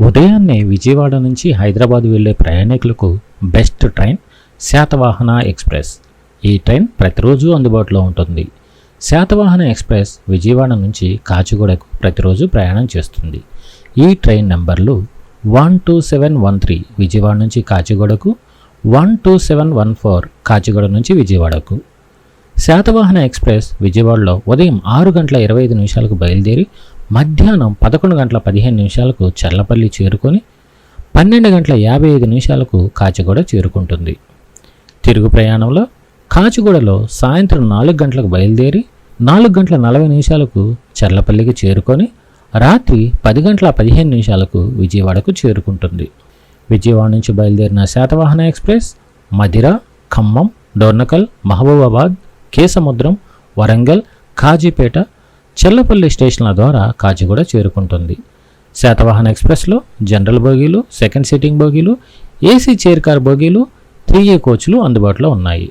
ఉదయాన్నే విజయవాడ నుంచి హైదరాబాద్ వెళ్లే ప్రయాణికులకు బెస్ట్ ట్రైన్ శాతవాహన ఎక్స్ప్రెస్. ఈ ట్రైన్ ప్రతిరోజు అందుబాటులో ఉంటుంది. శాతవాహన ఎక్స్ప్రెస్ విజయవాడ నుంచి కాచిగూడకు ప్రతిరోజు ప్రయాణం చేస్తుంది. ఈ ట్రైన్ నంబర్లు 12713 విజయవాడ నుంచి కాచిగూడకు, 12714 కాచిగూడ నుంచి విజయవాడకు. శాతవాహన ఎక్స్ప్రెస్ విజయవాడలో ఉదయం 6:25 బయలుదేరి మధ్యాహ్నం 11:15 చర్లపల్లి చేరుకొని 12:55 కాచిగూడ చేరుకుంటుంది. తిరుగు ప్రయాణంలో కాచిగూడలో సాయంత్రం 4 గంటలకు బయలుదేరి 4:40 చర్లపల్లికి చేరుకొని రాత్రి 10:15 విజయవాడకు చేరుకుంటుంది. విజయవాడ నుంచి బయలుదేరిన శాతవాహన ఎక్స్ప్రెస్ మధిర, ఖమ్మం, డోర్నకల్, మహబూబాబాద్, కేసముద్రం, వరంగల్, కాజీపేట, చర్లపల్లి స్టేషన్ల ద్వారా కాచిగూడ చేరుకుంటుంది. శాతవాహన ఎక్స్ప్రెస్లో జనరల్ బోగీలు, సెకండ్ సిట్టింగ్ బోగీలు, ఏసీ చైర్ కార్ బోగీలు, 3A కోచ్లు అందుబాటులో ఉన్నాయి.